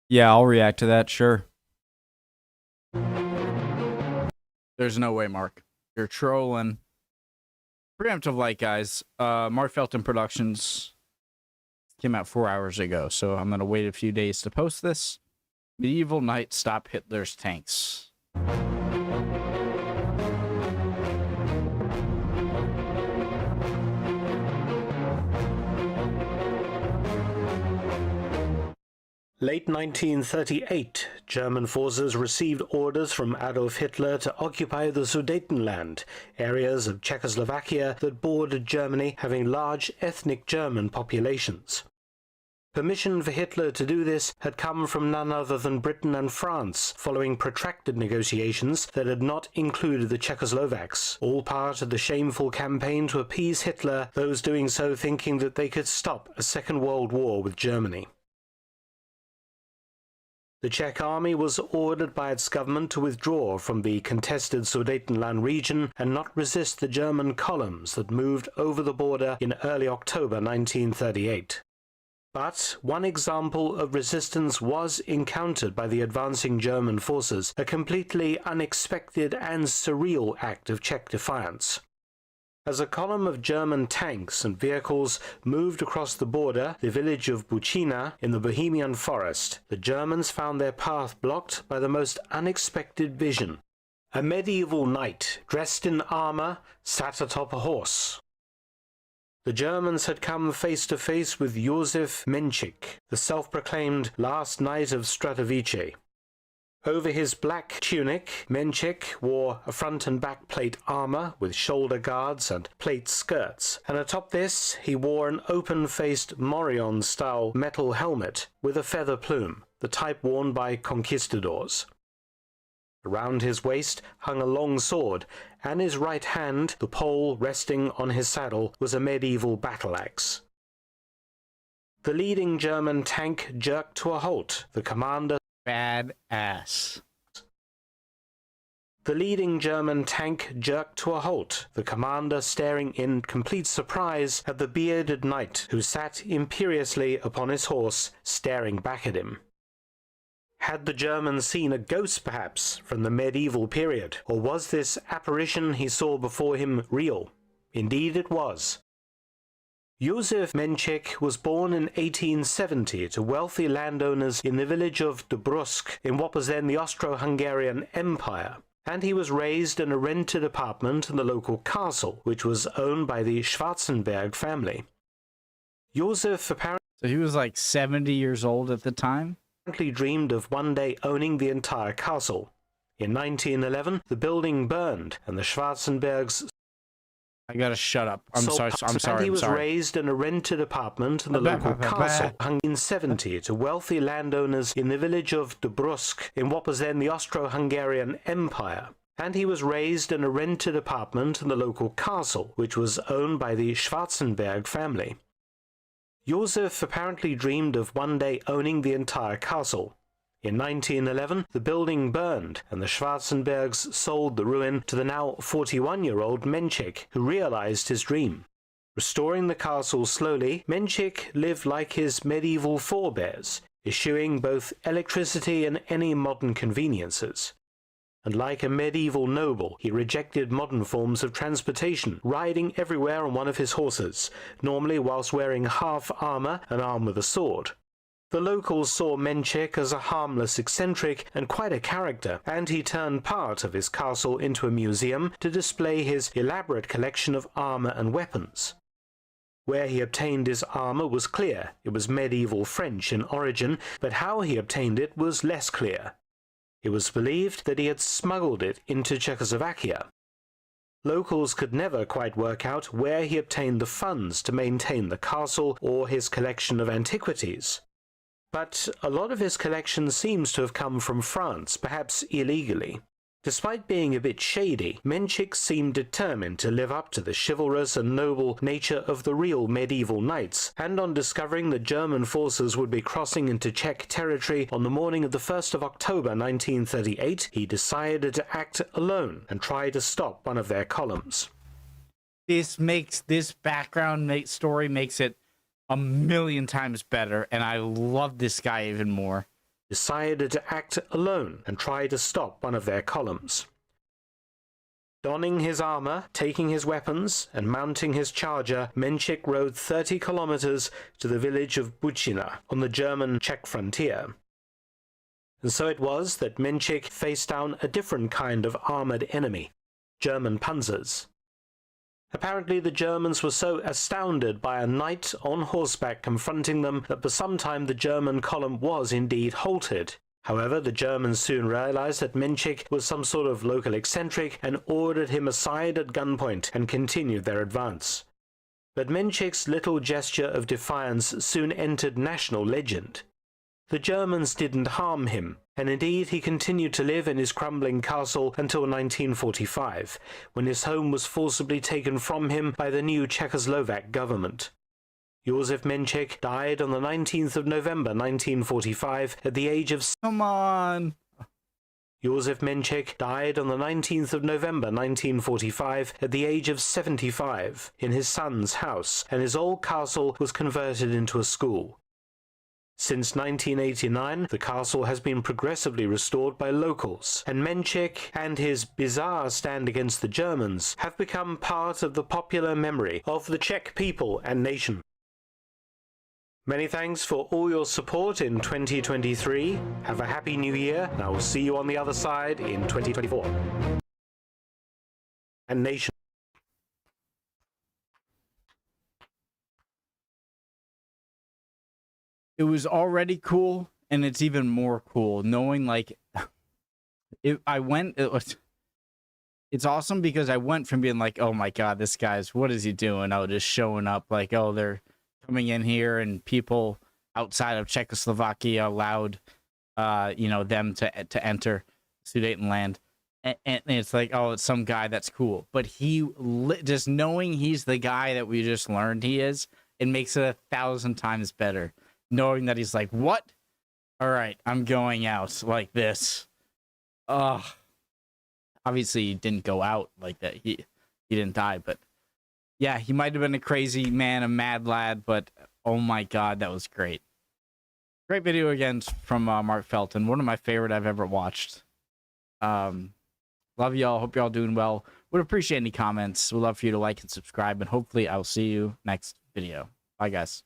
Yeah, I'll react to that, sure. There's no way, Mark. You're trolling. Preemptive light, guys. Mark Felton Productions came out 4 hours ago, so I'm going to wait a few days to post this. Medieval Knight Stop Hitler's Tanks. Late 1938, German forces received orders from Adolf Hitler to occupy the Sudetenland, areas of Czechoslovakia that bordered Germany having large ethnic German populations. Permission for Hitler to do this had come from none other than Britain and France, following protracted negotiations that had not included the Czechoslovaks, all part of the shameful campaign to appease Hitler, those doing so thinking that they could stop a Second World War with Germany. The Czech army was ordered by its government to withdraw from the contested Sudetenland region and not resist the German columns that moved over the border in early October 1938. But one example of resistance was encountered by the advancing German forces, a completely unexpected and surreal act of Czech defiance. As a column of German tanks and vehicles moved across the border, the village of Bucina in the Bohemian forest, the Germans found their path blocked by the most unexpected vision. A medieval knight, dressed in armor, sat atop a horse. The Germans had come face to face with Josef Menchik, the self-proclaimed last knight of Stratovice. Over his black tunic, Menchik wore a front and back plate armor with shoulder guards and plate skirts, and atop this he wore an open-faced morion-style metal helmet with a feather plume, the type worn by conquistadors. Around his waist hung a long sword, and his right hand, the pole resting on his saddle, was a medieval battle-axe. The leading German tank jerked to a halt, the commander Badass. The leading German tank jerked to a halt, the commander staring in complete surprise at the bearded knight who sat imperiously upon his horse, staring back at him. Had the German seen a ghost, perhaps, from the medieval period, or was this apparition he saw before him real? Indeed it was. Josef Menchik was born in 1870 to wealthy landowners in the village of Dobrusk in what was then the Austro-Hungarian Empire, and he was raised in a rented apartment in the local castle, which was owned by the Schwarzenberg family. Josef apparently So he was like 70 years old at the time? dreamed of one day owning the entire castle. In 1911, the building burned, and the Schwarzenbergs I gotta shut up. I'm sorry. He was raised in a rented apartment in the local castle, hung in 70 to wealthy landowners in the village of Dobrusk in what was then the Austro-Hungarian Empire. And he was raised in a rented apartment in the local castle, which was owned by the Schwarzenberg family. Josef apparently dreamed of one day owning the entire castle. In 1911, the building burned, and the Schwarzenbergs sold the ruin to the now 41-year-old Menchik, who realized his dream. Restoring the castle slowly, Menchik lived like his medieval forebears, eschewing both electricity and any modern conveniences. And like a medieval noble, he rejected modern forms of transportation, riding everywhere on one of his horses, normally whilst wearing half armor and armed with a sword. The locals saw Menchik as a harmless eccentric and quite a character, and he turned part of his castle into a museum to display his elaborate collection of armor and weapons. Where he obtained his armor was clear. It was medieval French in origin, but how he obtained it was less clear. It was believed that he had smuggled it into Czechoslovakia. Locals could never quite work out where he obtained the funds to maintain the castle or his collection of antiquities. But a lot of his collection seems to have come from France, perhaps illegally. Despite being a bit shady, Menchik seemed determined to live up to the chivalrous and noble nature of the real medieval knights, and on discovering that German forces would be crossing into Czech territory on the morning of the 1st of October 1938, he decided to act alone and try to stop one of their columns. This background story makes it a million times better, and I love this guy even more. decided to act alone and try to stop one of their columns. Donning his armor, taking his weapons, and mounting his charger, Menchik rode 30 kilometers to the village of Buchina on the German-Czech frontier. And so it was that Menchik faced down a different kind of armored enemy, German panzers. Apparently the Germans were so astounded by a knight on horseback confronting them that for some time the German column was indeed halted. However, the Germans soon realized that Menchik was some sort of local eccentric and ordered him aside at gunpoint and continued their advance. But Menchik's little gesture of defiance soon entered national legend. The Germans didn't harm him, and indeed he continued to live in his crumbling castle until 1945, when his home was forcibly taken from him by the new Czechoslovak government. Josef Menchik died on the 19th of November 1945 at the age of... Come on! Josef Menchik died on the 19th of November 1945 at the age of 75 in his son's house, and his old castle was converted into a school. Since 1989, the castle has been progressively restored by locals, and Menchik and his bizarre stand against the Germans have become part of the popular memory of the Czech people and nation. Many thanks for all your support in 2023. Have a happy new year, and I will see you on the other side in 2024. And nation. It was already cool, and it's even more cool knowing, like, it's awesome because I went from being like, oh my god, this guy's, what is he doing? Oh, just showing up like, oh, they're coming in here, and people outside of Czechoslovakia allowed, them to enter Sudetenland, and it's like, oh, it's some guy that's cool. But just knowing he's the guy that we just learned he is, it makes it 1,000 times better. Knowing that he's like, what? All right, I'm going out like this. Ugh. Obviously, he didn't go out like that. He didn't die, but yeah, he might have been a crazy man, a mad lad, but oh my god, that was great. Great video again from Mark Felton. One of my favorite I've ever watched. Love y'all. Hope y'all doing well. Would appreciate any comments. Would love for you to like and subscribe, and hopefully I'll see you next video. Bye, guys.